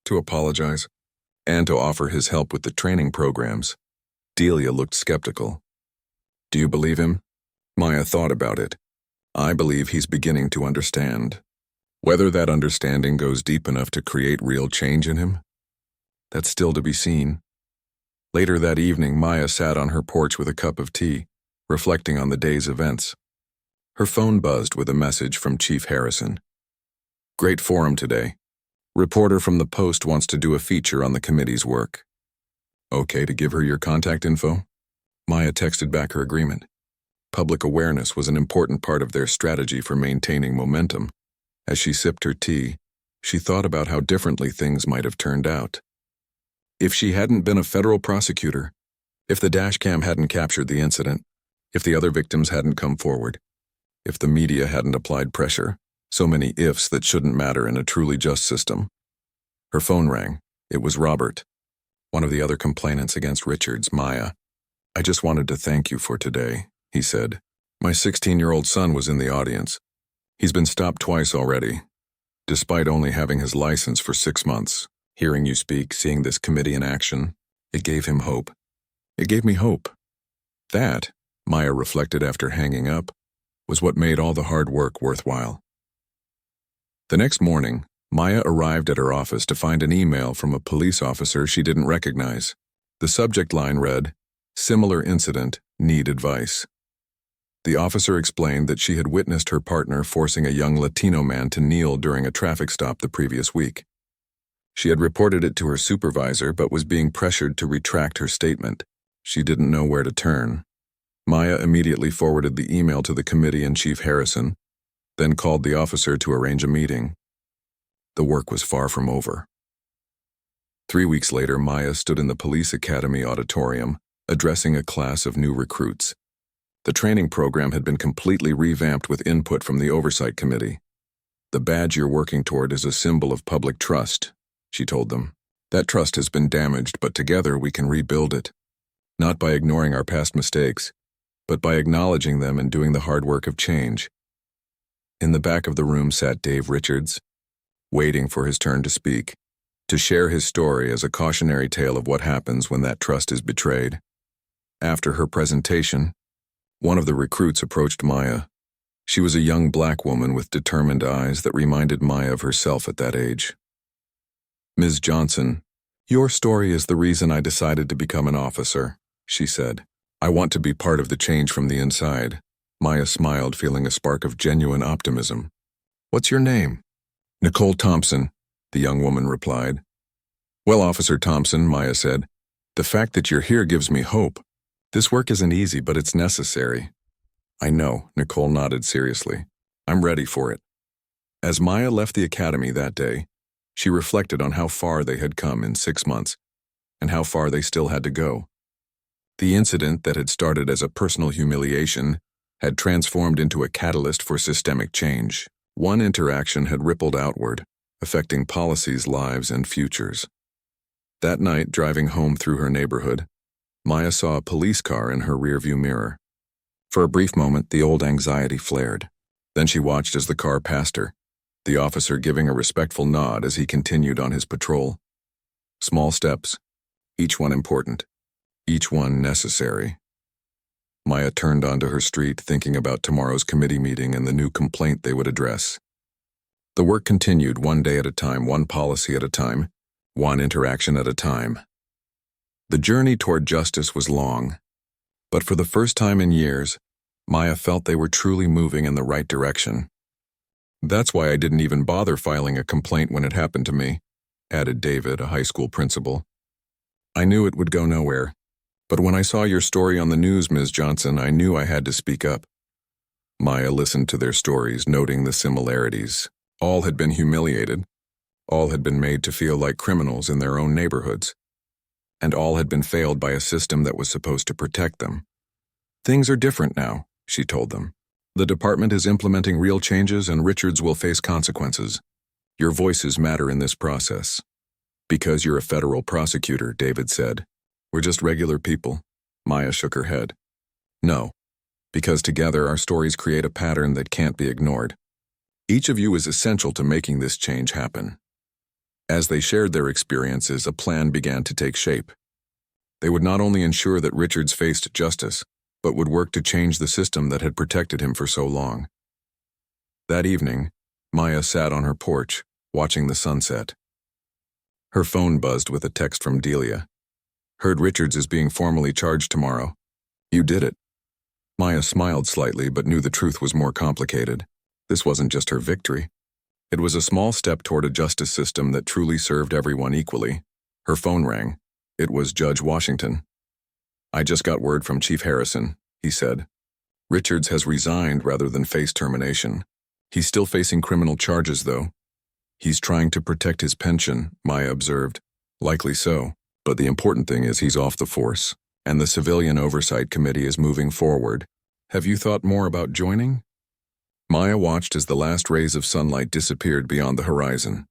to apologize, and to offer his help with the training programs. Delia looked skeptical. Do you believe him? Maya thought about it. I believe he's beginning to understand. Whether that understanding goes deep enough to create real change in him? That's still to be seen. Later that evening, Maya sat on her porch with a cup of tea, reflecting on the day's events. Her phone buzzed with a message from Chief Harrison. Great forum today. Reporter from the Post wants to do a feature on the committee's work. Okay to give her your contact info? Maya texted back her agreement. Public awareness was an important part of their strategy for maintaining momentum. As she sipped her tea, she thought about how differently things might have turned out. If she hadn't been a federal prosecutor, if the dashcam hadn't captured the incident, if the other victims hadn't come forward, if the media hadn't applied pressure, so many ifs that shouldn't matter in a truly just system. Her phone rang. It was Robert, one of the other complainants against Richards. Maya, I just wanted to thank you for today, he said. My 16-year-old son was in the audience. He's been stopped twice already, despite only having his license for 6 months. Hearing you speak, seeing this committee in action, it gave him hope. It gave me hope. That, Maya reflected after hanging up, was what made all the hard work worthwhile. The next morning, Maya arrived at her office to find an email from a police officer she didn't recognize. The subject line read, "Similar incident, need advice." The officer explained that she had witnessed her partner forcing a young Latino man to kneel during a traffic stop the previous week. She had reported it to her supervisor but was being pressured to retract her statement. She didn't know where to turn. Maya immediately forwarded the email to the committee and Chief Harrison, then called the officer to arrange a meeting. The work was far from over. 3 weeks later, Maya stood in the police academy auditorium, addressing a class of new recruits. The training program had been completely revamped with input from the oversight committee. The badge you're working toward is a symbol of public trust, she told them. That trust has been damaged, but together we can rebuild it. Not by ignoring our past mistakes, but by acknowledging them and doing the hard work of change. In the back of the room sat Dave Richards, waiting for his turn to speak, to share his story as a cautionary tale of what happens when that trust is betrayed. After her presentation, one of the recruits approached Maya. She was a young black woman with determined eyes that reminded Maya of herself at that age. Ms. Johnson, your story is the reason I decided to become an officer, she said. I want to be part of the change from the inside. Maya smiled, feeling a spark of genuine optimism. What's your name? Nicole Thompson, the young woman replied. Well, Officer Thompson, Maya said, the fact that you're here gives me hope. This work isn't easy, but it's necessary. I know, Nicole nodded seriously. I'm ready for it. As Maya left the academy that day, she reflected on how far they had come in 6 months, and how far they still had to go. The incident that had started as a personal humiliation had transformed into a catalyst for systemic change. One interaction had rippled outward, affecting policies, lives, and futures. That night, driving home through her neighborhood, Maya saw a police car in her rearview mirror. For a brief moment, the old anxiety flared. Then she watched as the car passed her, the officer giving a respectful nod as he continued on his patrol. Small steps, each one important, each one necessary. Maya turned onto her street, thinking about tomorrow's committee meeting and the new complaint they would address. The work continued, one day at a time, one policy at a time, one interaction at a time. The journey toward justice was long, but for the first time in years, Maya felt they were truly moving in the right direction. That's why I didn't even bother filing a complaint when it happened to me, added David, a high school principal. I knew it would go nowhere. But when I saw your story on the news, Ms. Johnson, I knew I had to speak up. Maya listened to their stories, noting the similarities. All had been humiliated. All had been made to feel like criminals in their own neighborhoods. And all had been failed by a system that was supposed to protect them. Things are different now, she told them. The department is implementing real changes and Richards will face consequences. Your voices matter in this process. Because you're a federal prosecutor, David said. We're just regular people. Maya shook her head. No, because together our stories create a pattern that can't be ignored. Each of you is essential to making this change happen. As they shared their experiences, a plan began to take shape. They would not only ensure that Richards faced justice, but would work to change the system that had protected him for so long. That evening, Maya sat on her porch, watching the sunset. Her phone buzzed with a text from Delia. "Heard Richards is being formally charged tomorrow. You did it." Maya smiled slightly but knew the truth was more complicated. This wasn't just her victory. It was a small step toward a justice system that truly served everyone equally. Her phone rang. It was Judge Washington. "I just got word from Chief Harrison," he said. "Richards has resigned rather than face termination. He's still facing criminal charges, though." "He's trying to protect his pension," Maya observed. "Likely so, but the important thing is he's off the force, and the Civilian Oversight Committee is moving forward. Have you thought more about joining?" Maya watched as the last rays of sunlight disappeared beyond the horizon.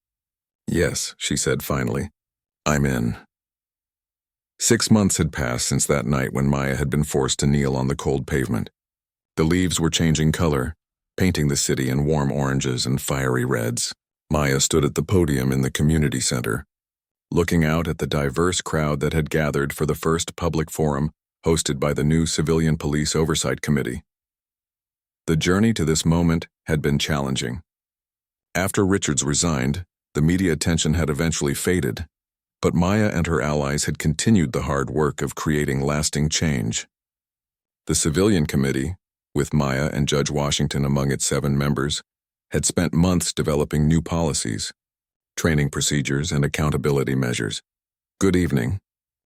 "Yes," she said finally. "I'm in." 6 months had passed since that night when Maya had been forced to kneel on the cold pavement. The leaves were changing color, painting the city in warm oranges and fiery reds. Maya stood at the podium in the community center, looking out at the diverse crowd that had gathered for the first public forum hosted by the new Civilian Police Oversight Committee. The journey to this moment had been challenging. After Richards resigned, the media attention had eventually faded, but Maya and her allies had continued the hard work of creating lasting change. The Civilian Committee, with Maya and Judge Washington among its 7 members, had spent months developing new policies, training procedures, and accountability measures. "Good evening,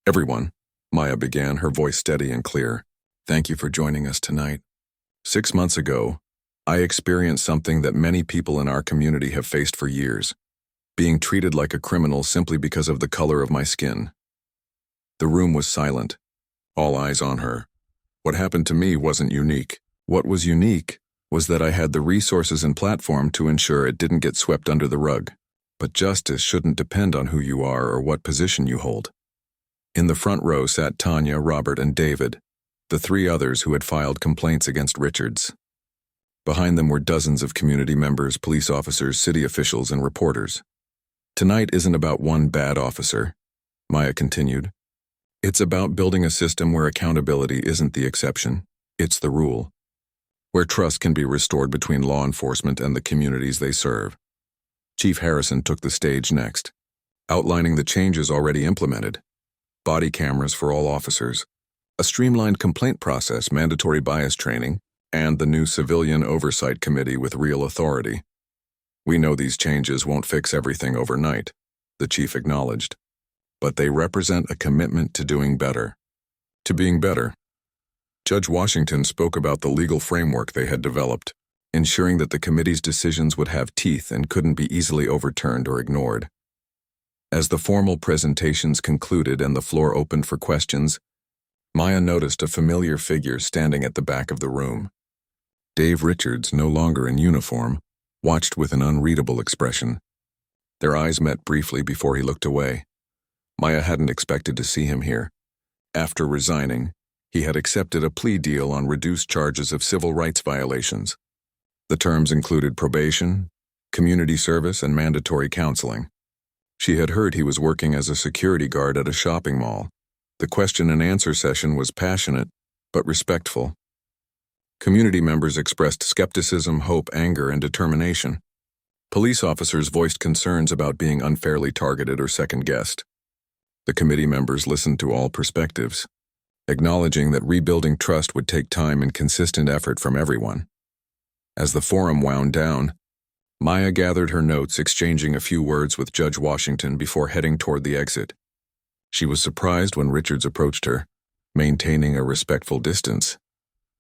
everyone," Maya began, her voice steady and clear. "Thank you for joining us tonight. 6 months ago, I experienced something that many people in our community have faced for years, being treated like a criminal simply because of the color of my skin." The room was silent, all eyes on her. What happened to me wasn't unique. What was unique was that I had the resources and platform to ensure it didn't get swept under the rug. But justice shouldn't depend on who you are or what position you hold. In the front row sat Tanya, Robert, and David, the 3 others who had filed complaints against Richards. Behind them were dozens of community members, police officers, city officials, and reporters. "Tonight isn't about one bad officer," Maya continued. "It's about building a system where accountability isn't the exception, it's the rule. Where trust can be restored between law enforcement and the communities they serve." Chief Harrison took the stage next, outlining the changes already implemented: body cameras for all officers, a streamlined complaint process, mandatory bias training, and the new Civilian Oversight Committee with real authority. "We know these changes won't fix everything overnight," the chief acknowledged, "but they represent a commitment to doing better." To being better. Judge Washington spoke about the legal framework they had developed, ensuring that the committee's decisions would have teeth and couldn't be easily overturned or ignored. As the formal presentations concluded and the floor opened for questions, Maya noticed a familiar figure standing at the back of the room. Dave Richards, no longer in uniform, watched with an unreadable expression. Their eyes met briefly before he looked away. Maya hadn't expected to see him here. After resigning, he had accepted a plea deal on reduced charges of civil rights violations. The terms included probation, community service, and mandatory counseling. She had heard he was working as a security guard at a shopping mall. The question and answer session was passionate, but respectful. Community members expressed skepticism, hope, anger, and determination. Police officers voiced concerns about being unfairly targeted or second-guessed. The committee members listened to all perspectives, acknowledging that rebuilding trust would take time and consistent effort from everyone. As the forum wound down, Maya gathered her notes, exchanging a few words with Judge Washington before heading toward the exit. She was surprised when Richards approached her, maintaining a respectful distance.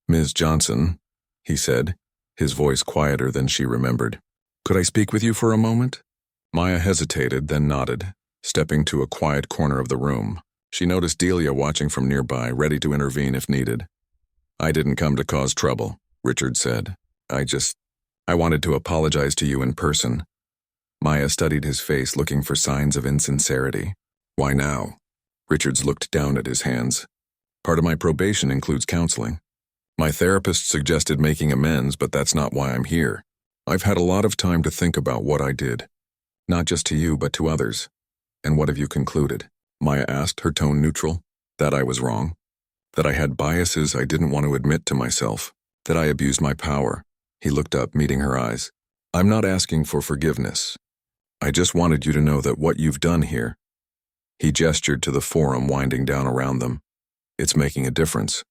"Ms. Johnson," he said, his voice quieter than she remembered. "Could I speak with you for a moment?" Maya hesitated, then nodded, stepping to a quiet corner of the room. She noticed Delia watching from nearby, ready to intervene if needed. "I didn't come to cause trouble," Richard said. I wanted to apologize to you in person." Maya studied his face, looking for signs of insincerity. "Why now?" Richards looked down at his hands. "Part of my probation includes counseling. My therapist suggested making amends, but that's not why I'm here. I've had a lot of time to think about what I did. Not just to you, but to others. And what have you concluded? Maya asked, her tone neutral. That I was wrong. That I had biases I didn't want to admit to myself. That I abused my power. He looked up, meeting her eyes. I'm not asking for forgiveness. I just wanted you to know that what you've done here. He gestured to the forum winding down around them. It's making a difference.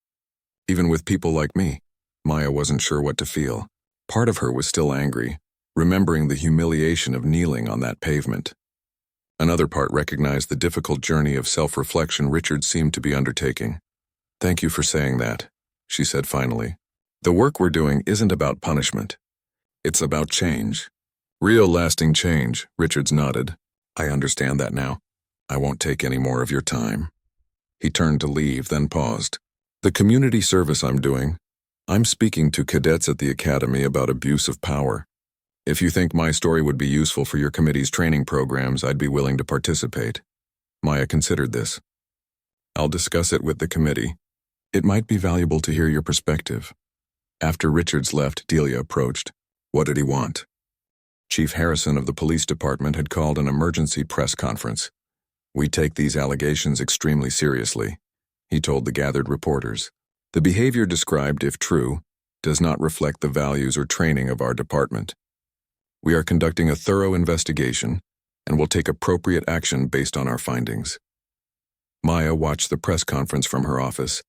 Even with people like me. Maya wasn't sure what to feel. Part of her was still angry, remembering the humiliation of kneeling on that pavement. Another part recognized the difficult journey of self-reflection Richard seemed to be undertaking. Thank you for saying that, she said finally. The work we're doing isn't about punishment. It's about change. Real lasting change, Richards nodded. I understand that now. I won't take any more of your time. He turned to leave, then paused. The community service I'm doing, I'm speaking to cadets at the academy about abuse of power. If you think my story would be useful for your committee's training programs, I'd be willing to participate. Maya considered this. I'll discuss it with the committee. It might be valuable to hear your perspective. After Richards left, Delia approached. What did he want? Chief Harrison of the police department had called an emergency press conference. We take these allegations extremely seriously, he told the gathered reporters. The behavior described, if true, does not reflect the values or training of our department. We are conducting a thorough investigation and will take appropriate action based on our findings. Maya watched the press conference from her office.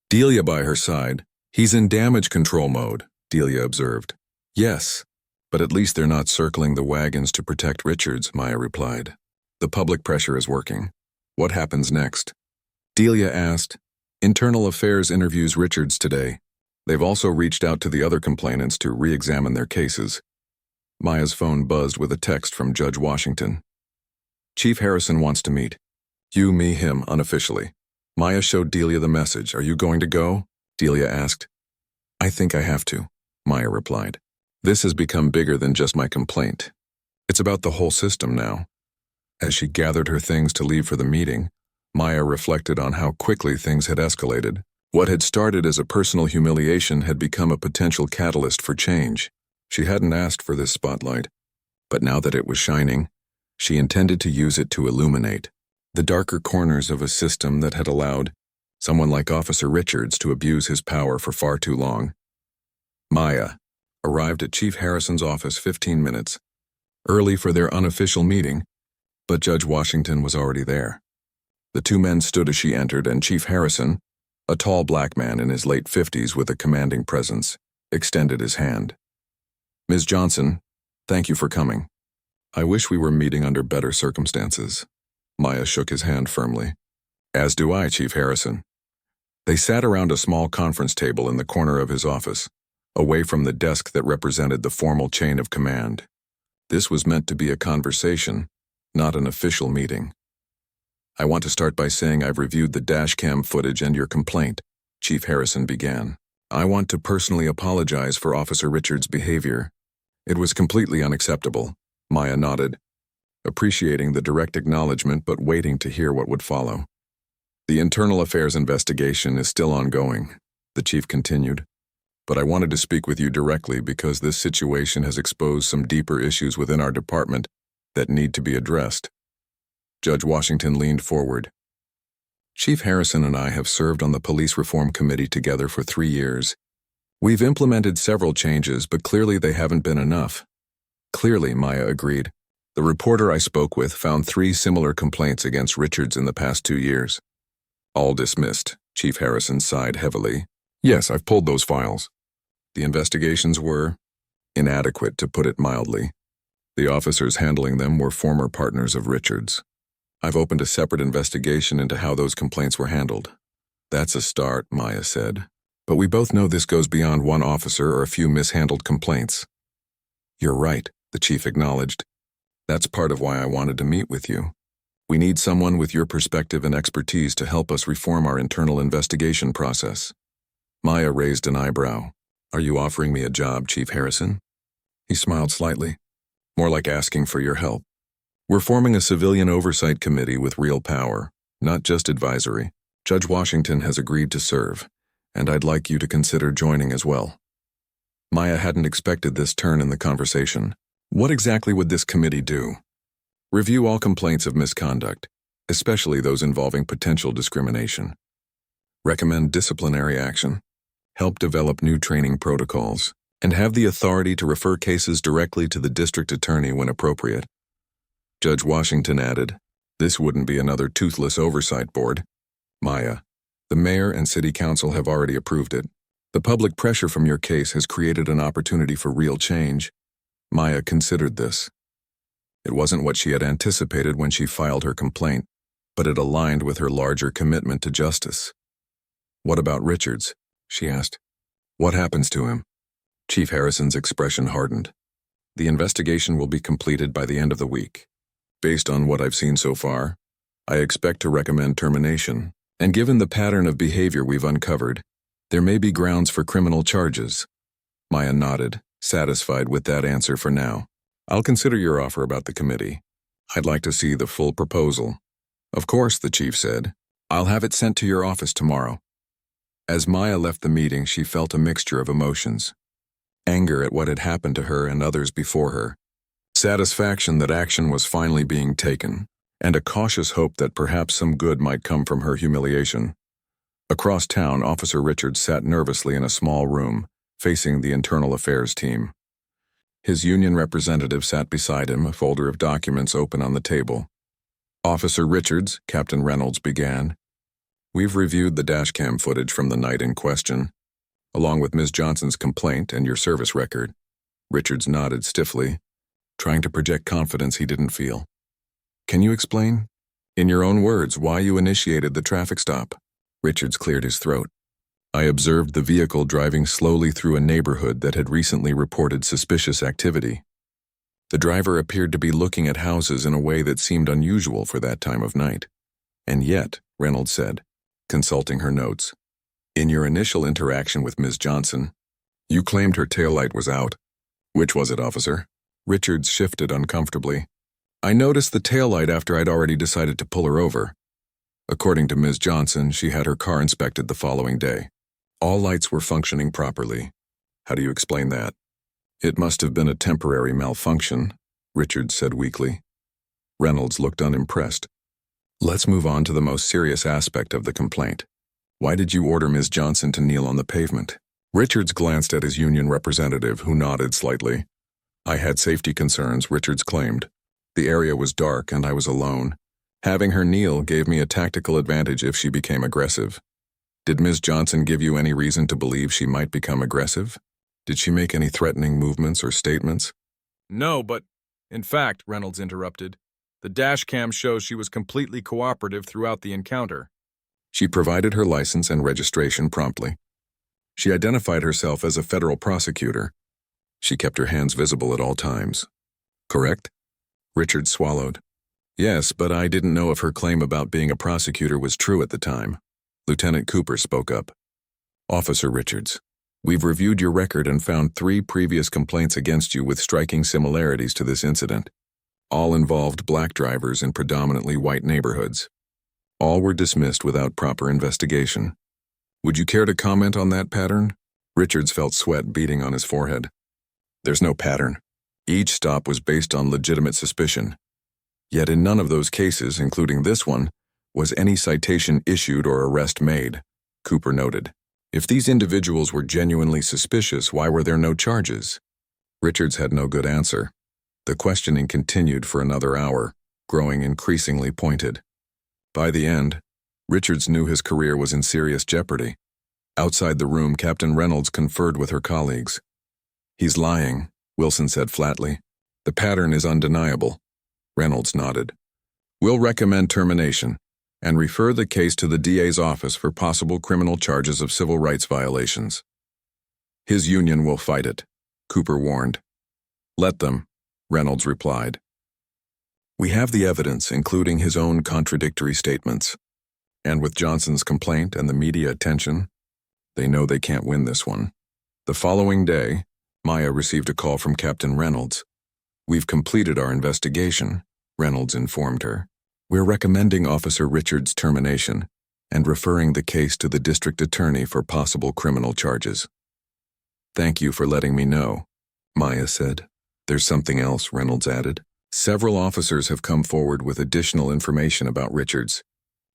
Delia by her side. He's in damage control mode, Delia observed. Yes, but at least they're not circling the wagons to protect Richards, Maya replied. The public pressure is working. What happens next? Delia asked. Internal Affairs interviews Richards today. They've also reached out to the other complainants to re-examine their cases. Maya's phone buzzed with a text from Judge Washington. Chief Harrison wants to meet. You, me, him, unofficially. Maya showed Delia the message. Are you going to go? Delia asked. I think I have to, Maya replied. This has become bigger than just my complaint. It's about the whole system now. As she gathered her things to leave for the meeting, Maya reflected on how quickly things had escalated. What had started as a personal humiliation had become a potential catalyst for change. She hadn't asked for this spotlight, but now that it was shining, she intended to use it to illuminate the darker corners of a system that had allowed someone like Officer Richards to abuse his power for far too long. Maya arrived at Chief Harrison's office 15 minutes early for their unofficial meeting, but Judge Washington was already there. The two men stood as she entered, and Chief Harrison, a tall black man in his late 50s with a commanding presence, extended his hand. Ms. Johnson, thank you for coming. I wish we were meeting under better circumstances. Maya shook his hand firmly. As do I, Chief Harrison. They sat around a small conference table in the corner of his office, away from the desk that represented the formal chain of command. This was meant to be a conversation, not an official meeting. I want to start by saying I've reviewed the dashcam footage and your complaint, Chief Harrison began. I want to personally apologize for Officer Richards' behavior. It was completely unacceptable, Maya nodded, appreciating the direct acknowledgement but waiting to hear what would follow. The Internal Affairs investigation is still ongoing, the chief continued, but I wanted to speak with you directly because this situation has exposed some deeper issues within our department that need to be addressed. Judge Washington leaned forward. Chief Harrison and I have served on the Police Reform Committee together for 3 years. We've implemented several changes, but clearly they haven't been enough. Clearly, Maya agreed. The reporter I spoke with found 3 similar complaints against Richards in the past 2 years. All dismissed, Chief Harrison sighed heavily. Yes, I've pulled those files. The investigations were inadequate, to put it mildly. The officers handling them were former partners of Richards. I've opened a separate investigation into how those complaints were handled. That's a start, Maya said. But we both know this goes beyond one officer or a few mishandled complaints. You're right, the chief acknowledged. That's part of why I wanted to meet with you. We need someone with your perspective and expertise to help us reform our internal investigation process. Maya raised an eyebrow. Are you offering me a job, Chief Harrison? He smiled slightly. More like asking for your help. We're forming a civilian oversight committee with real power, not just advisory. Judge Washington has agreed to serve, and I'd like you to consider joining as well. Maya hadn't expected this turn in the conversation. What exactly would this committee do? Review all complaints of misconduct, especially those involving potential discrimination. Recommend disciplinary action. Help develop new training protocols, and have the authority to refer cases directly to the district attorney when appropriate. Judge Washington added, "This wouldn't be another toothless oversight board. Maya, the mayor and city council have already approved it. The public pressure from your case has created an opportunity for real change." Maya considered this. It wasn't what she had anticipated when she filed her complaint, but it aligned with her larger commitment to justice. "What about Richards?" she asked. "What happens to him?" Chief Harrison's expression hardened. "The investigation will be completed by the end of the week. Based on what I've seen so far, I expect to recommend termination, and given the pattern of behavior we've uncovered, there may be grounds for criminal charges." Maya nodded, satisfied with that answer for now. "I'll consider your offer about the committee. I'd like to see the full proposal." "Of course," the chief said. "I'll have it sent to your office tomorrow." As Maya left the meeting, she felt a mixture of emotions. Anger at what had happened to her and others before her, satisfaction that action was finally being taken, and a cautious hope that perhaps some good might come from her humiliation. Across town, Officer Richards sat nervously in a small room, facing the internal affairs team. His union representative sat beside him, a folder of documents open on the table. "Officer Richards," Captain Reynolds began, "we've reviewed the dashcam footage from the night in question, along with Ms. Johnson's complaint and your service record." Richards nodded stiffly, trying to project confidence he didn't feel. "Can you explain, in your own words, why you initiated the traffic stop?" Richards cleared his throat. "I observed the vehicle driving slowly through a neighborhood that had recently reported suspicious activity. The driver appeared to be looking at houses in a way that seemed unusual for that time of night. And yet," Reynolds said, consulting her notes, "in your initial interaction with Ms. Johnson, you claimed her taillight was out." "Which was it, officer?" Richards shifted uncomfortably. "I noticed the taillight after I'd already decided to pull her over. According to Ms. Johnson, she had her car inspected the following day. All lights were functioning properly. How do you explain that?" "It must have been a temporary malfunction," Richards said weakly. Reynolds looked unimpressed. "Let's move on to the most serious aspect of the complaint. Why did you order Ms. Johnson to kneel on the pavement?" Richards glanced at his union representative, who nodded slightly. "I had safety concerns," Richards claimed. "The area was dark and I was alone. Having her kneel gave me a tactical advantage if she became aggressive." "Did Ms. Johnson give you any reason to believe she might become aggressive? Did she make any threatening movements or statements?" "No, but, in fact," Reynolds interrupted, "the dash cam shows she was completely cooperative throughout the encounter." "She provided her license and registration promptly. She identified herself as a federal prosecutor. She kept her hands visible at all times. Correct?" Richard swallowed. "Yes, but I didn't know if her claim about being a prosecutor was true at the time." Lieutenant Cooper spoke up. "Officer Richards, we've reviewed your record and found 3 previous complaints against you with striking similarities to this incident. All involved black drivers in predominantly white neighborhoods. All were dismissed without proper investigation. Would you care to comment on that pattern?" Richards felt sweat beading on his forehead. "There's no pattern. Each stop was based on legitimate suspicion. Yet in none of those cases, including this one, was any citation issued or arrest made," Cooper noted. "If these individuals were genuinely suspicious, why were there no charges?" Richards had no good answer. The questioning continued for another hour, growing increasingly pointed. By the end, Richards knew his career was in serious jeopardy. Outside the room, Captain Reynolds conferred with her colleagues. "He's lying," Wilson said flatly. "The pattern is undeniable." Reynolds nodded. "We'll recommend termination and refer the case to the DA's office for possible criminal charges of civil rights violations. His union will fight it," Cooper warned. "Let them," Reynolds replied. "We have the evidence, including his own contradictory statements. And with Johnson's complaint and the media attention, they know they can't win this one." The following day, Maya received a call from Captain Reynolds. "We've completed our investigation," Reynolds informed her. "We're recommending Officer Richards' termination and referring the case to the district attorney for possible criminal charges." "Thank you for letting me know," Maya said. "There's something else," Reynolds added. Several officers have come forward with additional information about Richards.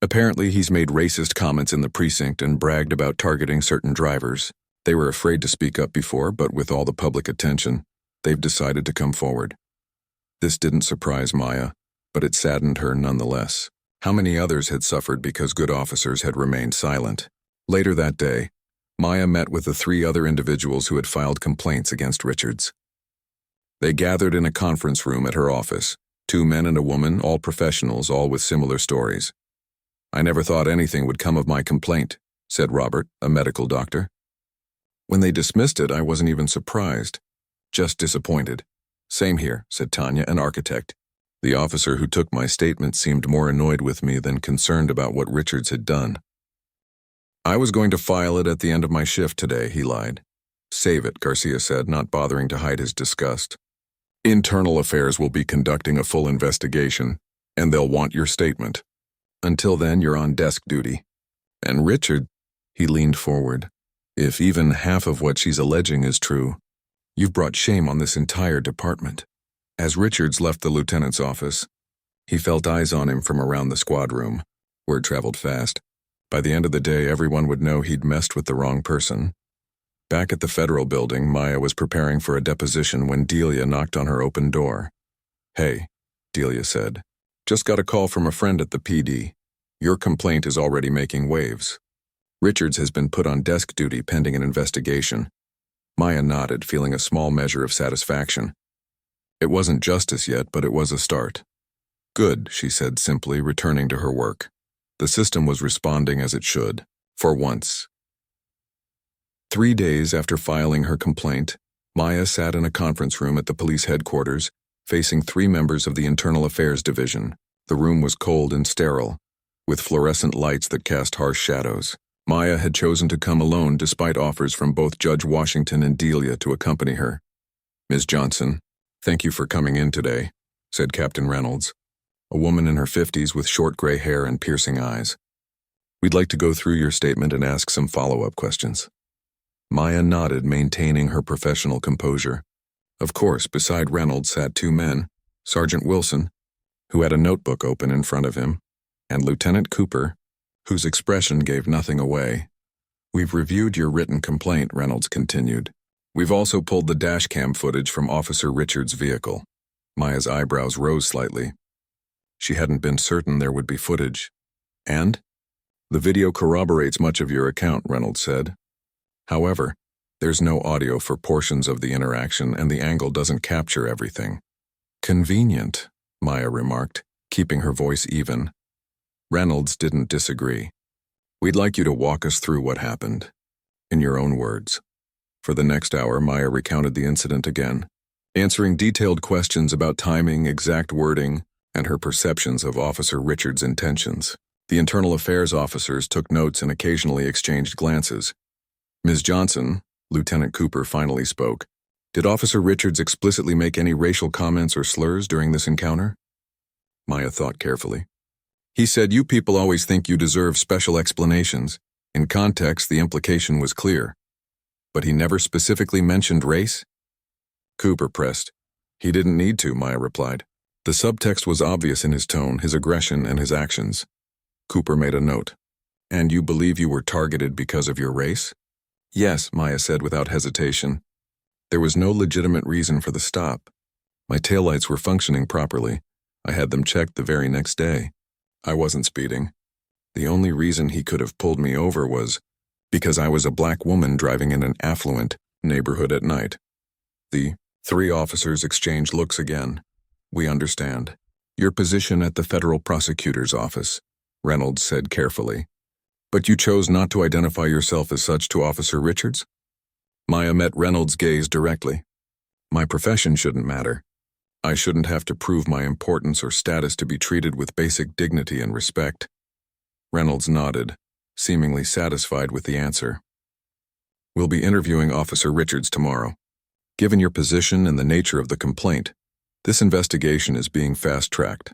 Apparently, he's made racist comments in the precinct and bragged about targeting certain drivers. They were afraid to speak up before, but with all the public attention, they've decided to come forward. This didn't surprise Maya, but it saddened her nonetheless. How many others had suffered because good officers had remained silent? Later that day, Maya met with the 3 other individuals who had filed complaints against Richards. They gathered in a conference room at her office, 2 men and a woman, all professionals, all with similar stories. "I never thought anything would come of my complaint," said Robert, a medical doctor. "When they dismissed it, I wasn't even surprised, just disappointed." "Same here," said Tanya, an architect. "The officer who took my statement seemed more annoyed with me than concerned about what Richards had done. I was going to file it at the end of my shift today," he lied. "Save it," Garcia said, not bothering to hide his disgust. "Internal Affairs will be conducting a full investigation, and they'll want your statement. Until then, you're on desk duty. And Richard," he leaned forward, "if even half of what she's alleging is true, you've brought shame on this entire department." As Richards left the lieutenant's office, he felt eyes on him from around the squad room. Word traveled fast. By the end of the day, everyone would know he'd messed with the wrong person. Back at the federal building, Maya was preparing for a deposition when Delia knocked on her open door. "Hey," Delia said. "Just got a call from a friend at the PD. Your complaint is already making waves. Richards has been put on desk duty pending an investigation." Maya nodded, feeling a small measure of satisfaction. It wasn't justice yet, but it was a start. "Good," she said simply, returning to her work. The system was responding as it should, for once. 3 days after filing her complaint, Maya sat in a conference room at the police headquarters, facing 3 members of the Internal Affairs Division. The room was cold and sterile, with fluorescent lights that cast harsh shadows. Maya had chosen to come alone despite offers from both Judge Washington and Delia to accompany her. "Ms. Johnson, thank you for coming in today," said Captain Reynolds, a woman in her 50s with short gray hair and piercing eyes. "We'd like to go through your statement and ask some follow-up questions." Maya nodded, maintaining her professional composure. Of course, beside Reynolds sat 2 men, Sergeant Wilson, who had a notebook open in front of him, and Lieutenant Cooper, whose expression gave nothing away. "We've reviewed your written complaint," Reynolds continued. "We've also pulled the dashcam footage from Officer Richards' vehicle." Maya's eyebrows rose slightly. She hadn't been certain there would be footage. "And? The video corroborates much of your account," Reynolds said. "However, there's no audio for portions of the interaction and the angle doesn't capture everything." "Convenient," Maya remarked, keeping her voice even. Reynolds didn't disagree. "We'd like you to walk us through what happened, in your own words." For the next hour, Maya recounted the incident again, answering detailed questions about timing, exact wording, and her perceptions of Officer Richards' intentions. The Internal Affairs officers took notes and occasionally exchanged glances. "Ms. Johnson," Lieutenant Cooper finally spoke, "did Officer Richards explicitly make any racial comments or slurs during this encounter?" Maya thought carefully. "He said, 'You people always think you deserve special explanations.' In context, the implication was clear. But he never specifically mentioned race?" Cooper pressed. "He didn't need to," Maya replied. The subtext was obvious in his tone, his aggression, and his actions. Cooper made a note. "And you believe you were targeted because of your race?" "Yes," Maya said without hesitation. "There was no legitimate reason for the stop. My taillights were functioning properly. I had them checked the very next day. I wasn't speeding. The only reason he could have pulled me over was because I was a black woman driving in an affluent neighborhood at night." The 3 officers exchanged looks again. "We understand. Your position at the federal prosecutor's office," Reynolds said carefully. "But you chose not to identify yourself as such to Officer Richards?" Maya met Reynolds' gaze directly. "My profession shouldn't matter. I shouldn't have to prove my importance or status to be treated with basic dignity and respect." Reynolds nodded, seemingly satisfied with the answer. "We'll be interviewing Officer Richards tomorrow. Given your position and the nature of the complaint, this investigation is being fast-tracked."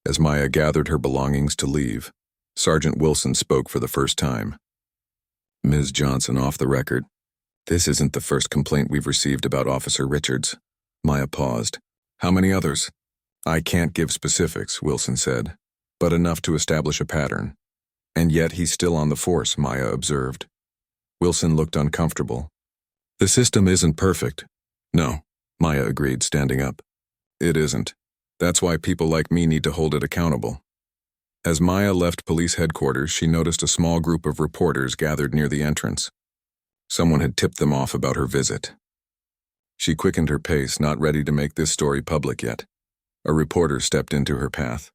As Maya gathered her belongings to leave, Sergeant Wilson spoke for the first time. "Ms. Johnson, off the record, this isn't the first complaint we've received about Officer Richards." Maya paused. "How many others?" I can't give specifics, Wilson said, but enough to establish a pattern. And yet he's still on the force, Maya observed. Wilson looked uncomfortable. The system isn't perfect. No, Maya agreed, standing up. It isn't. That's why people like me need to hold it accountable. As Maya left police headquarters, she noticed a small group of reporters gathered near the entrance. Someone had tipped them off about her visit. She quickened her pace, not ready to make this story public yet. A reporter stepped into her path.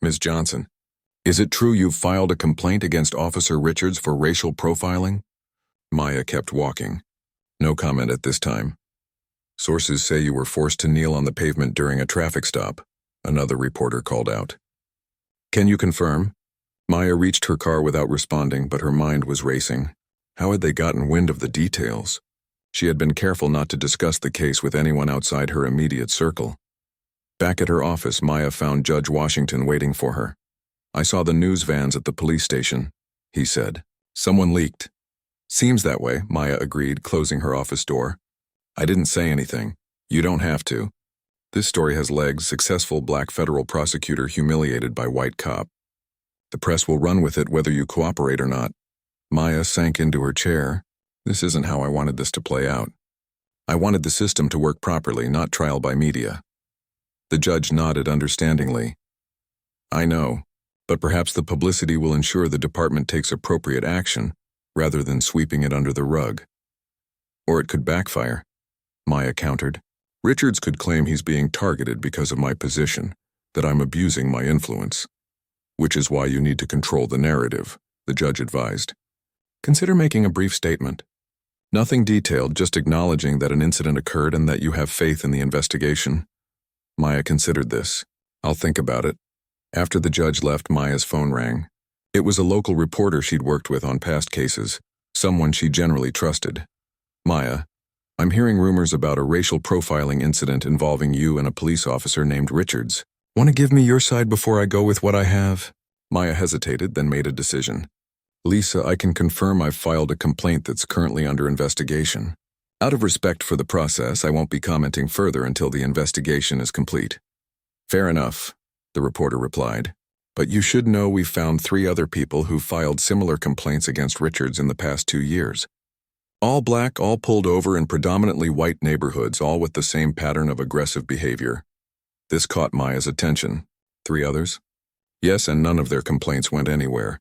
Ms. Johnson, is it true you've filed a complaint against Officer Richards for racial profiling? Maya kept walking. No comment at this time. Sources say you were forced to kneel on the pavement during a traffic stop, another reporter called out. Can you confirm? Maya reached her car without responding, but her mind was racing. How had they gotten wind of the details? She had been careful not to discuss the case with anyone outside her immediate circle. Back at her office, Maya found Judge Washington waiting for her. I saw the news vans at the police station, he said. Someone leaked. Seems that way, Maya agreed, closing her office door. I didn't say anything. You don't have to. This story has legs. Successful black federal prosecutor humiliated by white cop. The press will run with it whether you cooperate or not. Maya sank into her chair. This isn't how I wanted this to play out. I wanted the system to work properly, not trial by media. The judge nodded understandingly. I know, but perhaps the publicity will ensure the department takes appropriate action, rather than sweeping it under the rug. Or it could backfire, Maya countered. Richards could claim he's being targeted because of my position, that I'm abusing my influence. Which is why you need to control the narrative, the judge advised. Consider making a brief statement. Nothing detailed, just acknowledging that an incident occurred and that you have faith in the investigation. Maya considered this. I'll think about it. After the judge left, Maya's phone rang. It was a local reporter she'd worked with on past cases, someone she generally trusted. Maya, I'm hearing rumors about a racial profiling incident involving you and a police officer named Richards. Want to give me your side before I go with what I have? Maya hesitated, then made a decision. Lisa, I can confirm I've filed a complaint that's currently under investigation. Out of respect for the process, I won't be commenting further until the investigation is complete. Fair enough, the reporter replied. But you should know we've found 3 other people who filed similar complaints against Richards in the past 2 years. All black, all pulled over in predominantly white neighborhoods, all with the same pattern of aggressive behavior. This caught Maya's attention. 3 others? Yes, and none of their complaints went anywhere.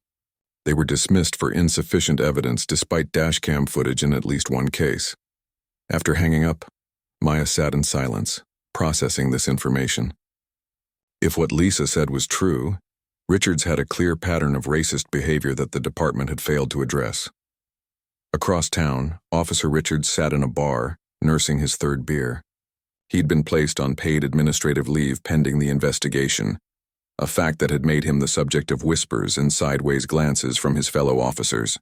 They were dismissed for insufficient evidence despite dashcam footage in at least one case. After hanging up, Maya sat in silence, processing this information. If what Lisa said was true, Richards had a clear pattern of racist behavior that the department had failed to address. Across town, Officer Richards sat in a bar, nursing his 3rd beer. He'd been placed on paid administrative leave pending the investigation, a fact that had made him the subject of whispers and sideways glances from his fellow officers.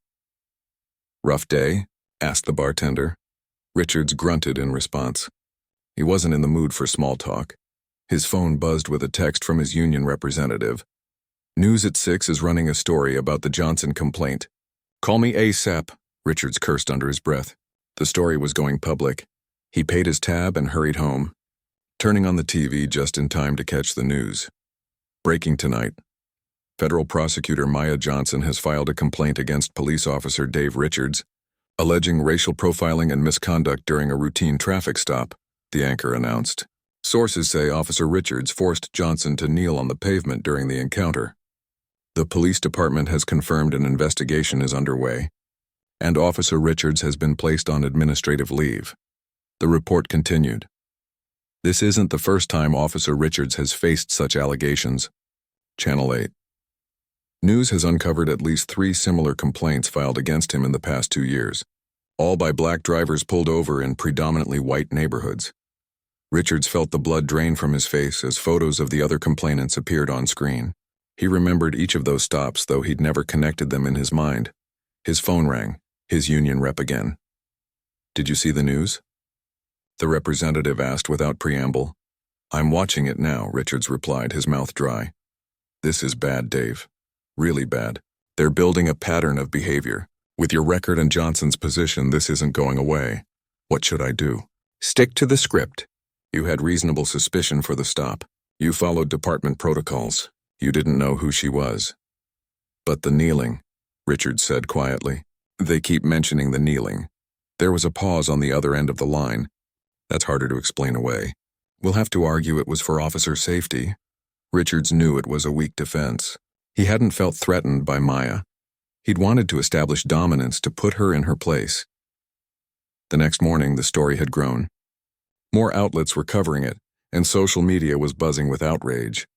Rough day? Asked the bartender. Richards grunted in response. He wasn't in the mood for small talk. His phone buzzed with a text from his union representative. News at 6 is running a story about the Johnson complaint. Call me ASAP, Richards cursed under his breath. The story was going public. He paid his tab and hurried home, turning on the TV just in time to catch the news. Breaking tonight. Federal prosecutor Maya Johnson has filed a complaint against police officer Dave Richards, alleging racial profiling and misconduct during a routine traffic stop, the anchor announced. Sources say Officer Richards forced Johnson to kneel on the pavement during the encounter. The police department has confirmed an investigation is underway, and Officer Richards has been placed on administrative leave. The report continued. This isn't the first time Officer Richards has faced such allegations. Channel 8. News has uncovered at least 3 similar complaints filed against him in the past 2 years, all by black drivers pulled over in predominantly white neighborhoods. Richards felt the blood drain from his face as photos of the other complainants appeared on screen. He remembered each of those stops, though he'd never connected them in his mind. His phone rang, his union rep again. Did you see the news? The representative asked without preamble. I'm watching it now, Richards replied, his mouth dry. This is bad, Dave. Really bad. They're building a pattern of behavior. With your record and Johnson's position, this isn't going away. What should I do? Stick to the script. You had reasonable suspicion for the stop. You followed department protocols. You didn't know who she was. But the kneeling, Richard said quietly. They keep mentioning the kneeling. There was a pause on the other end of the line. That's harder to explain away. We'll have to argue it was for officer safety. Richards knew it was a weak defense. He hadn't felt threatened by Maya. He'd wanted to establish dominance to put her in her place. The next morning, the story had grown. More outlets were covering it, and social media was buzzing with outrage.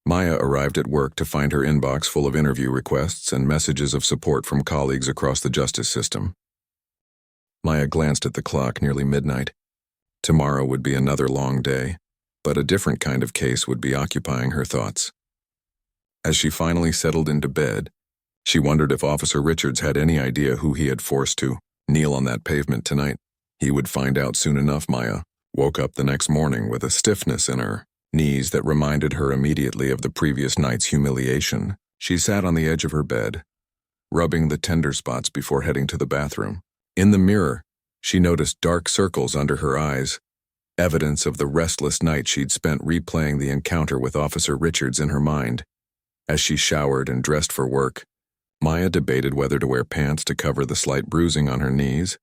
Maya arrived at work to find her inbox full of interview requests and messages of support from colleagues across the justice system. Maya glanced at the clock, nearly midnight. Tomorrow would be another long day, but a different kind of case would be occupying her thoughts. As she finally settled into bed, she wondered if Officer Richards had any idea who he had forced to kneel on that pavement tonight. He would find out soon enough. Maya woke up the next morning with a stiffness in her knees that reminded her immediately of the previous night's humiliation. She sat on the edge of her bed, rubbing the tender spots before heading to the bathroom. In the mirror, she noticed dark circles under her eyes, evidence of the restless night she'd spent replaying the encounter with Officer Richards in her mind. As she showered and dressed for work, Maya debated whether to wear pants to cover the slight bruising on her knees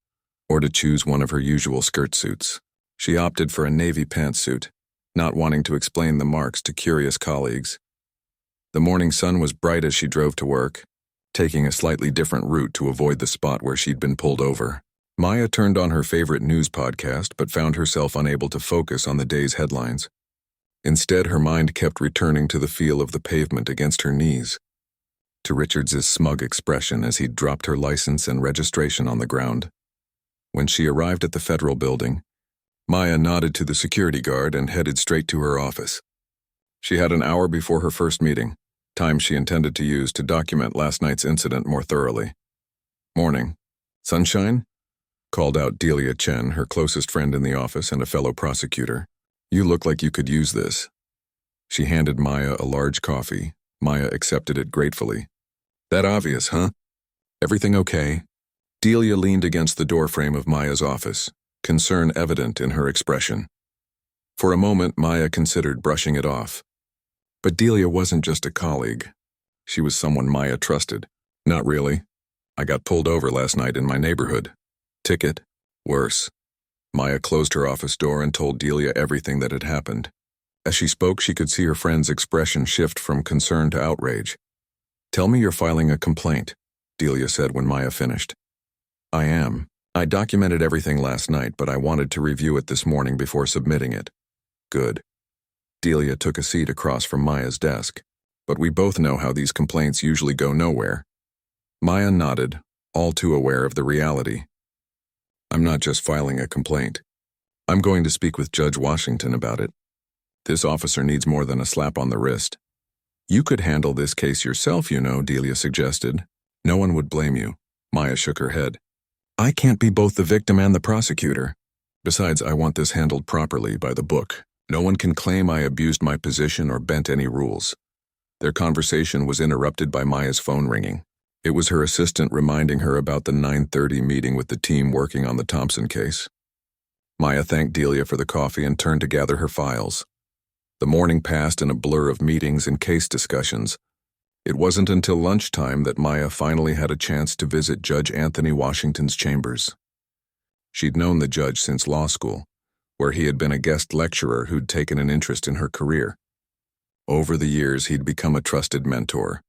or to choose one of her usual skirt suits. She opted for a navy pantsuit, not wanting to explain the marks to curious colleagues. The morning sun was bright as she drove to work, taking a slightly different route to avoid the spot where she'd been pulled over. Maya turned on her favorite news podcast but found herself unable to focus on the day's headlines. Instead, her mind kept returning to the feel of the pavement against her knees, to Richards's smug expression as he dropped her license and registration on the ground. When she arrived at the federal building, Maya nodded to the security guard and headed straight to her office. She had an hour before her first meeting, time she intended to use to document last night's incident more thoroughly. "Morning. Sunshine?" called out Delia Chen, her closest friend in the office and a fellow prosecutor. "You look like you could use this." She handed Maya a large coffee. Maya accepted it gratefully. "That obvious, huh? Everything okay?" Delia leaned against the doorframe of Maya's office, concern evident in her expression. For a moment, Maya considered brushing it off. But Delia wasn't just a colleague. She was someone Maya trusted. "Not really. I got pulled over last night in my neighborhood. Ticket? Worse." Maya closed her office door and told Delia everything that had happened. As she spoke, she could see her friend's expression shift from concern to outrage. "Tell me you're filing a complaint," Delia said when Maya finished. "I am. I documented everything last night, but I wanted to review it this morning before submitting it." "Good." Delia took a seat across from Maya's desk. "But we both know how these complaints usually go nowhere." Maya nodded, all too aware of the reality. "I'm not just filing a complaint. I'm going to speak with Judge Washington about it. This officer needs more than a slap on the wrist." "You could handle this case yourself, you know," Delia suggested. "No one would blame you." Maya shook her head. "I can't be both the victim and the prosecutor. Besides, I want this handled properly, by the book. No one can claim I abused my position or bent any rules." Their conversation was interrupted by Maya's phone ringing. It was her assistant reminding her about the 9:30 meeting with the team working on the Thompson case. Maya thanked Delia for the coffee and turned to gather her files. The morning passed in a blur of meetings and case discussions. It wasn't until lunchtime that Maya finally had a chance to visit Judge Anthony Washington's chambers. She'd known the judge since law school, where he had been a guest lecturer who'd taken an interest in her career. Over the years, he'd become a trusted mentor.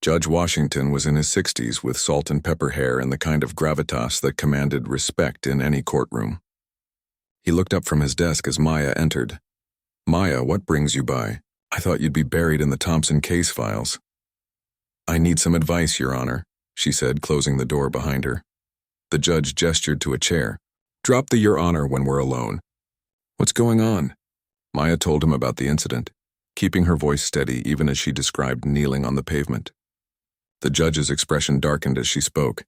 Judge Washington was in his 60s with salt and pepper hair and the kind of gravitas that commanded respect in any courtroom. He looked up from his desk as Maya entered. "Maya, what brings you by? I thought you'd be buried in the Thompson case files." "I need some advice, Your Honor," she said, closing the door behind her. The judge gestured to a chair. "Drop the Your Honor when we're alone." "What's going on?" Maya told him about the incident, keeping her voice steady even as she described kneeling on the pavement. The judge's expression darkened as she spoke,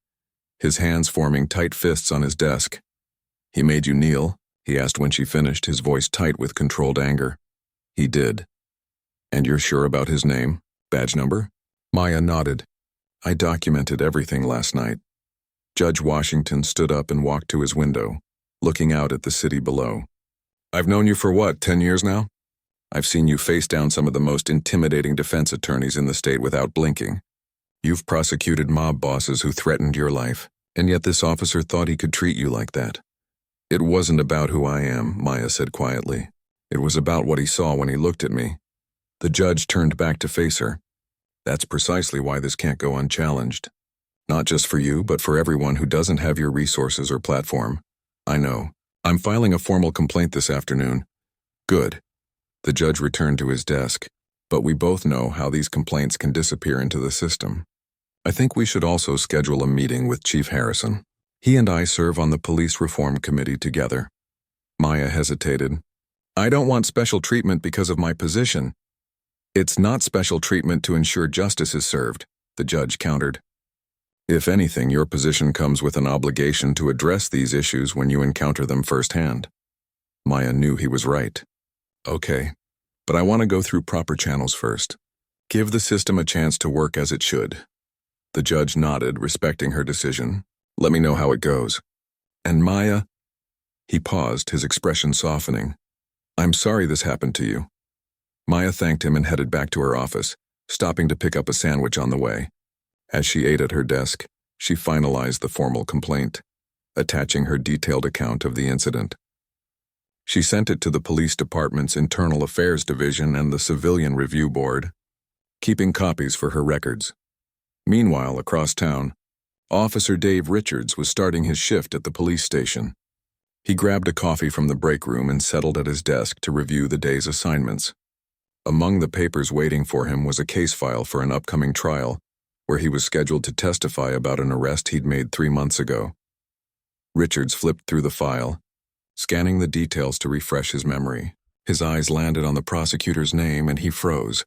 his hands forming tight fists on his desk. "He made you kneel?" he asked when she finished, his voice tight with controlled anger. "He did." "And you're sure about his name? Badge number?" Maya nodded. "I documented everything last night." Judge Washington stood up and walked to his window, looking out at the city below. "I've known you for what, 10 years now? I've seen you face down some of the most intimidating defense attorneys in the state without blinking. You've prosecuted mob bosses who threatened your life, and yet this officer thought he could treat you like that. It wasn't about who I am, Maya said quietly. It was about what he saw when he looked at me. The judge turned back to face her. That's precisely why this can't go unchallenged. Not just for you, but for everyone who doesn't have your resources or platform. I know. I'm filing a formal complaint this afternoon. Good. The judge returned to his desk, but we both know how these complaints can disappear into the system. I think we should also schedule a meeting with Chief Harrison. He and I serve on the Police Reform Committee together. Maya hesitated. I don't want special treatment because of my position. It's not special treatment to ensure justice is served, the judge countered. If anything, your position comes with an obligation to address these issues when you encounter them firsthand. Maya knew he was right. Okay, but I want to go through proper channels first. Give the system a chance to work as it should. The judge nodded, respecting her decision. Let me know how it goes. And Maya? He paused, his expression softening. I'm sorry this happened to you. Maya thanked him and headed back to her office, stopping to pick up a sandwich on the way. As she ate at her desk, she finalized the formal complaint, attaching her detailed account of the incident. She sent it to the police department's Internal Affairs Division and the Civilian Review Board, keeping copies for her records. Meanwhile, across town, Officer Dave Richards was starting his shift at the police station. He grabbed a coffee from the break room and settled at his desk to review the day's assignments. Among the papers waiting for him was a case file for an upcoming trial, where he was scheduled to testify about an arrest he'd made 3 months ago. Richards flipped through the file, scanning the details to refresh his memory. His eyes landed on the prosecutor's name and he froze.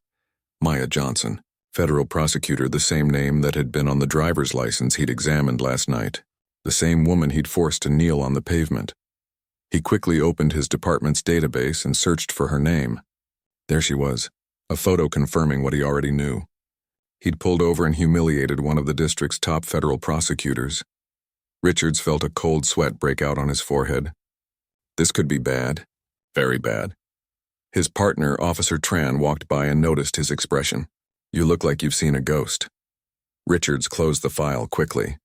Maya Johnson, federal prosecutor, the same name that had been on the driver's license he'd examined last night. The same woman he'd forced to kneel on the pavement. He quickly opened his department's database and searched for her name. There she was, a photo confirming what he already knew. He'd pulled over and humiliated one of the district's top federal prosecutors. Richards felt a cold sweat break out on his forehead. This could be bad. Very bad. His partner, Officer Tran, walked by and noticed his expression. You look like you've seen a ghost. Richards closed the file quickly.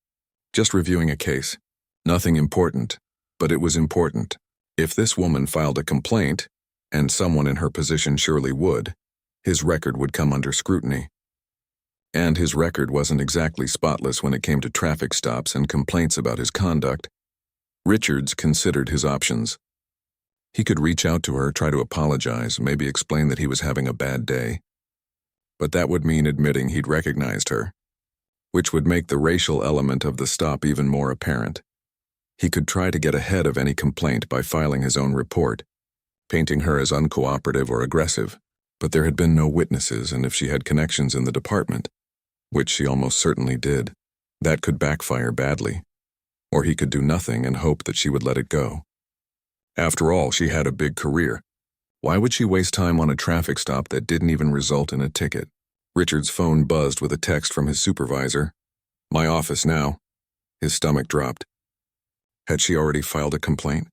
Just reviewing a case. Nothing important, but it was important. If this woman filed a complaint, and someone in her position surely would, his record would come under scrutiny. And his record wasn't exactly spotless when it came to traffic stops and complaints about his conduct. Richards considered his options. He could reach out to her, try to apologize, maybe explain that he was having a bad day. But that would mean admitting he'd recognized her, which would make the racial element of the stop even more apparent. He could try to get ahead of any complaint by filing his own report, painting her as uncooperative or aggressive, but there had been no witnesses, and if she had connections in the department, which she almost certainly did, that could backfire badly. Or he could do nothing and hope that she would let it go. After all, she had a big career. Why would she waste time on a traffic stop that didn't even result in a ticket? Richard's phone buzzed with a text from his supervisor. My office now. His stomach dropped. Had she already filed a complaint?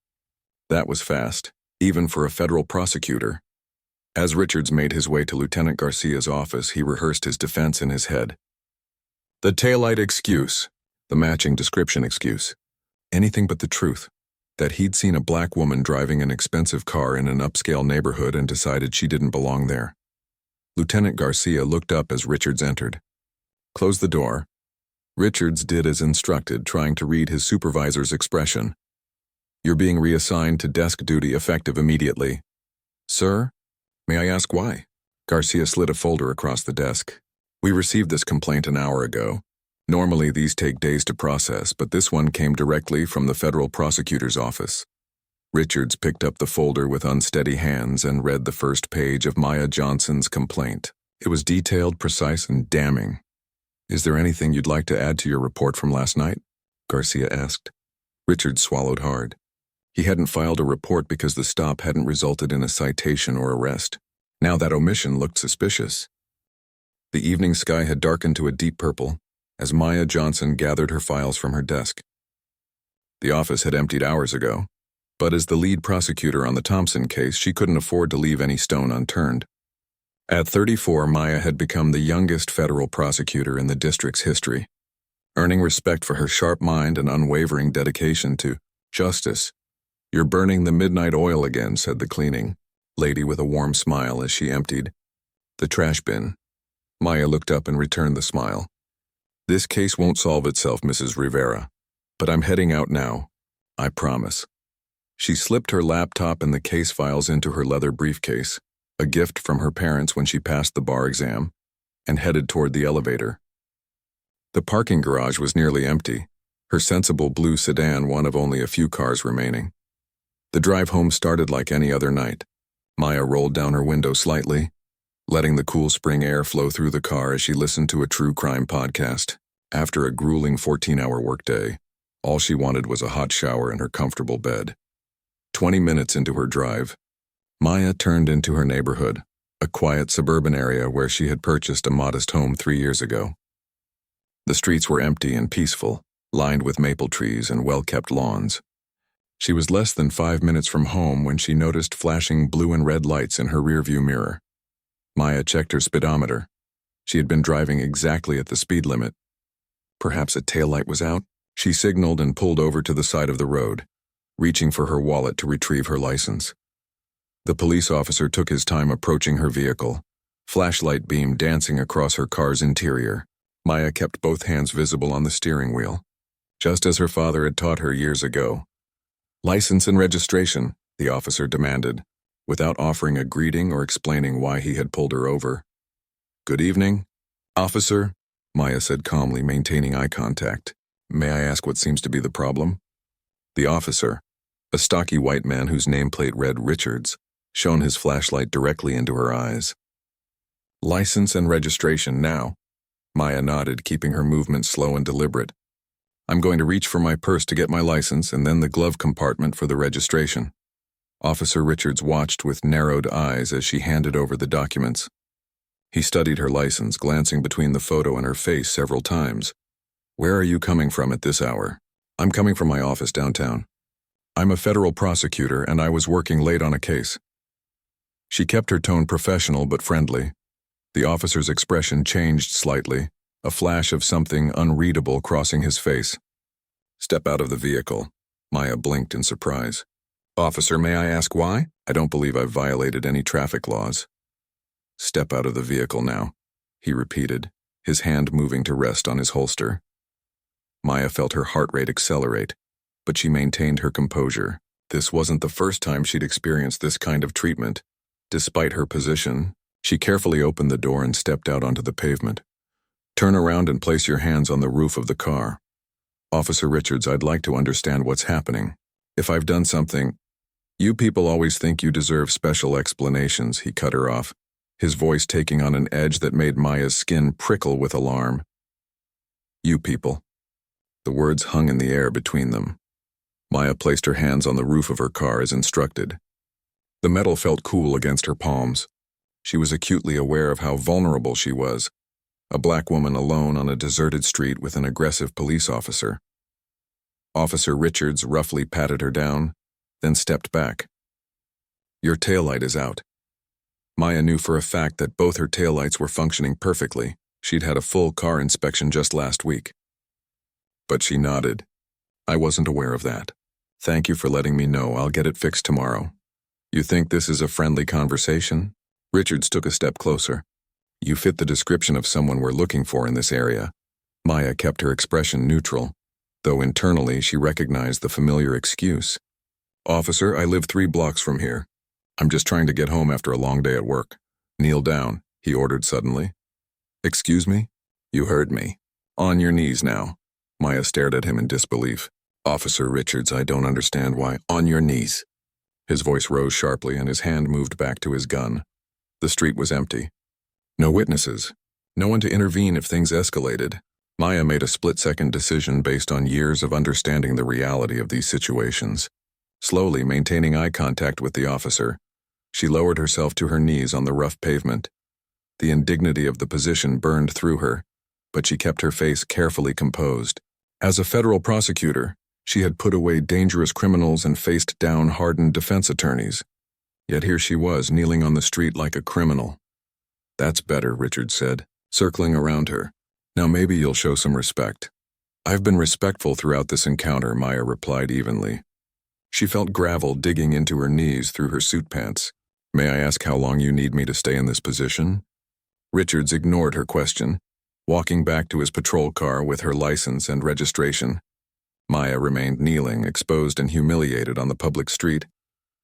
That was fast, even for a federal prosecutor. As Richards made his way to Lieutenant Garcia's office, he rehearsed his defense in his head. The taillight excuse, the matching description excuse. Anything but the truth. That he'd seen a black woman driving an expensive car in an upscale neighborhood and decided she didn't belong there. Lieutenant Garcia looked up as Richards entered. Close the door. Richards did as instructed, trying to read his supervisor's expression. You're being reassigned to desk duty effective immediately. Sir? May I ask why? Garcia slid a folder across the desk. We received this complaint an hour ago. Normally these take days to process, but this one came directly from the federal prosecutor's office. Richards picked up the folder with unsteady hands and read the first page of Maya Johnson's complaint. It was detailed, precise, and damning. Is there anything you'd like to add to your report from last night? Garcia asked. Richards swallowed hard. He hadn't filed a report because the stop hadn't resulted in a citation or arrest. Now that omission looked suspicious. The evening sky had darkened to a deep purple as Maya Johnson gathered her files from her desk. The office had emptied hours ago, But as the lead prosecutor on the Thompson case, she couldn't afford to leave any stone unturned. At 34, Maya had become the youngest federal prosecutor in the district's history, earning respect for her sharp mind and unwavering dedication to justice. "You're burning the midnight oil again," said the cleaning lady with a warm smile as she emptied the trash bin. Maya looked up and returned the smile. "This case won't solve itself, Mrs. Rivera, but I'm heading out now. I promise." She slipped her laptop and the case files into her leather briefcase, a gift from her parents when she passed the bar exam, and headed toward the elevator. The parking garage was nearly empty, her sensible blue sedan one of only a few cars remaining. The drive home started like any other night. Maya rolled down her window slightly, letting the cool spring air flow through the car as she listened to a true crime podcast. After a grueling 14-hour workday, all she wanted was a hot shower in her comfortable bed. 20 minutes into her drive, Maya turned into her neighborhood, a quiet suburban area where she had purchased a modest home 3 years ago. The streets were empty and peaceful, lined with maple trees and well-kept lawns. She was less than 5 minutes from home when she noticed flashing blue and red lights in her rearview mirror. Maya checked her speedometer. She had been driving exactly at the speed limit. Perhaps a taillight was out? She signaled and pulled over to the side of the road, reaching for her wallet to retrieve her license. The police officer took his time approaching her vehicle, flashlight beam dancing across her car's interior. Maya kept both hands visible on the steering wheel, just as her father had taught her years ago. "License and registration," the officer demanded, without offering a greeting or explaining why he had pulled her over. "Good evening, officer," Maya said calmly, maintaining eye contact. "May I ask what seems to be the problem?" The officer, a stocky white man whose nameplate read Richards, shone his flashlight directly into her eyes. "License and registration now." Maya nodded, keeping her movement slow and deliberate. "I'm going to reach for my purse to get my license and then the glove compartment for the registration." Officer Richards watched with narrowed eyes as she handed over the documents. He studied her license, glancing between the photo and her face several times. "Where are you coming from at this hour?" "I'm coming from my office downtown. I'm a federal prosecutor and I was working late on a case." She kept her tone professional but friendly. The officer's expression changed slightly, a flash of something unreadable crossing his face. "Step out of the vehicle." Maya blinked in surprise. "Officer, may I ask why? I don't believe I've violated any traffic laws." "Step out of the vehicle now," he repeated, his hand moving to rest on his holster. Maya felt her heart rate accelerate, but she maintained her composure. This wasn't the first time she'd experienced this kind of treatment. Despite her position, she carefully opened the door and stepped out onto the pavement. "Turn around and place your hands on the roof of the car." "Officer Richards, I'd like to understand what's happening. If I've done something—" "You people always think you deserve special explanations," he cut her off, his voice taking on an edge that made Maya's skin prickle with alarm. "You people." The words hung in the air between them. Maya placed her hands on the roof of her car as instructed. The metal felt cool against her palms. She was acutely aware of how vulnerable she was, a black woman alone on a deserted street with an aggressive police officer. Officer Richards roughly patted her down, then stepped back. "Your taillight is out." Maya knew for a fact that both her taillights were functioning perfectly. She'd had a full car inspection just last week. But she nodded. "I wasn't aware of that. Thank you for letting me know. I'll get it fixed tomorrow." "You think this is a friendly conversation?" Richards took a step closer. "You fit the description of someone we're looking for in this area." Maya kept her expression neutral, though internally she recognized the familiar excuse. "Officer, I live 3 blocks from here. I'm just trying to get home after a long day at work." "Kneel down," he ordered suddenly. "Excuse me?" "You heard me. On your knees now." Maya stared at him in disbelief. "Officer Richards, I don't understand why." "On your knees." His voice rose sharply and his hand moved back to his gun. The street was empty. No witnesses. No one to intervene if things escalated. Maya made a split-second decision based on years of understanding the reality of these situations. Slowly, maintaining eye contact with the officer, she lowered herself to her knees on the rough pavement. The indignity of the position burned through her, but she kept her face carefully composed. "As a federal prosecutor, She had put away dangerous criminals and faced down hardened defense attorneys. Yet here she was, kneeling on the street like a criminal. "That's better," Richard said, circling around her. "Now maybe you'll show some respect." "I've been respectful throughout this encounter," Maya replied evenly. She felt gravel digging into her knees through her suit pants. "May I ask how long you need me to stay in this position?" Richards ignored her question, walking back to his patrol car with her license and registration. Maya remained kneeling, exposed and humiliated on the public street.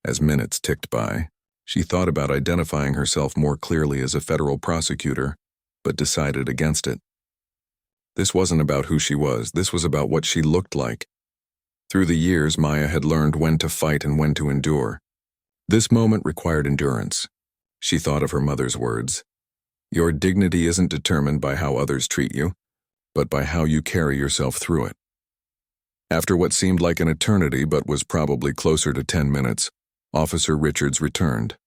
As minutes ticked by, she thought about identifying herself more clearly as a federal prosecutor, but decided against it. This wasn't about who she was, this was about what she looked like. Through the years, Maya had learned when to fight and when to endure. This moment required endurance. She thought of her mother's words. "Your dignity isn't determined by how others treat you, but by how you carry yourself through it." After what seemed like an eternity but was probably closer to 10 minutes, Officer Richards returned.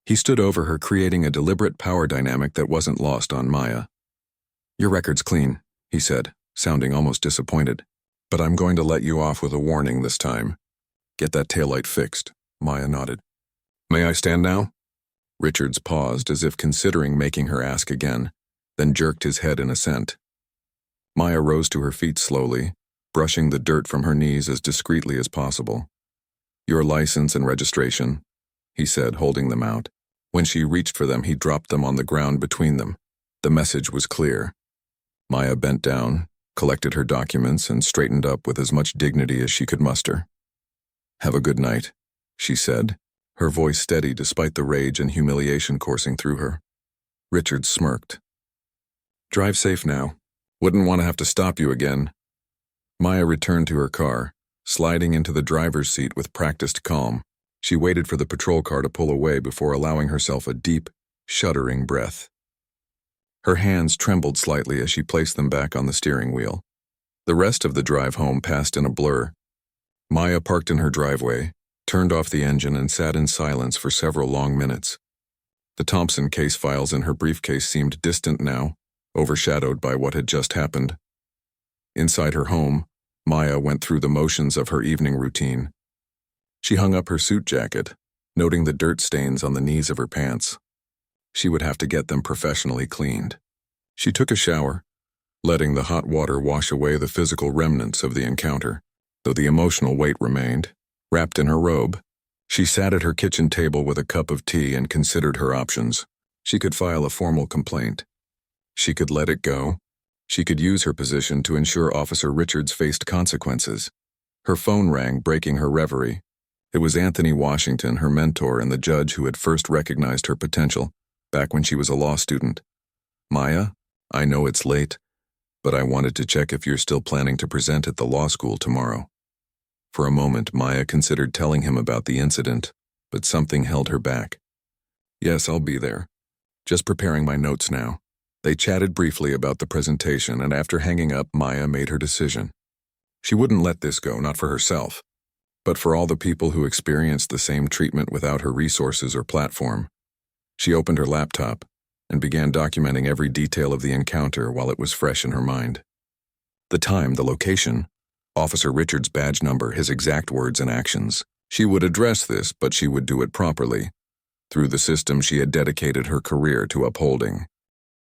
He stood over her, creating a deliberate power dynamic that wasn't lost on Maya. "Your record's clean," he said, sounding almost disappointed. "But I'm going to let you off with a warning this time. Get that taillight fixed." Maya nodded. "May I stand now?" Richards paused as if considering making her ask again, then jerked his head in assent. Maya rose to her feet slowly, brushing the dirt from her knees as discreetly as possible. "Your license and registration," he said, holding them out. When she reached for them, he dropped them on the ground between them. The message was clear. Maya bent down, collected her documents, and straightened up with as much dignity as she could muster. "Have a good night," she said, her voice steady despite the rage and humiliation coursing through her. Richard smirked. "Drive safe now. Wouldn't want to have to stop you again." Maya returned to her car, sliding into the driver's seat with practiced calm. She waited for the patrol car to pull away before allowing herself a deep, shuddering breath. Her hands trembled slightly as she placed them back on the steering wheel. The rest of the drive home passed in a blur. Maya parked in her driveway, turned off the engine, and sat in silence for several long minutes. The Thompson case files in her briefcase seemed distant now, overshadowed by what had just happened. Inside her home, Maya went through the motions of her evening routine. She hung up her suit jacket, noting the dirt stains on the knees of her pants. She would have to get them professionally cleaned. She took a shower, letting the hot water wash away the physical remnants of the encounter, though the emotional weight remained. Wrapped in her robe, she sat at her kitchen table with a cup of tea and considered her options. She could file a formal complaint. She could let it go. She could use her position to ensure Officer Richards faced consequences. Her phone rang, breaking her reverie. It was Anthony Washington, her mentor and the judge who had first recognized her potential, back when she was a law student. "Maya, I know it's late, but I wanted to check if you're still planning to present at the law school tomorrow." For a moment, Maya considered telling him about the incident, but something held her back. "Yes, I'll be there. Just preparing my notes now." They chatted briefly about the presentation, and after hanging up, Maya made her decision. She wouldn't let this go, not for herself, but for all the people who experienced the same treatment without her resources or platform. She opened her laptop and began documenting every detail of the encounter while it was fresh in her mind. The time, the location, Officer Richards' badge number, his exact words and actions. She would address this, but she would do it properly, through the system she had dedicated her career to upholding.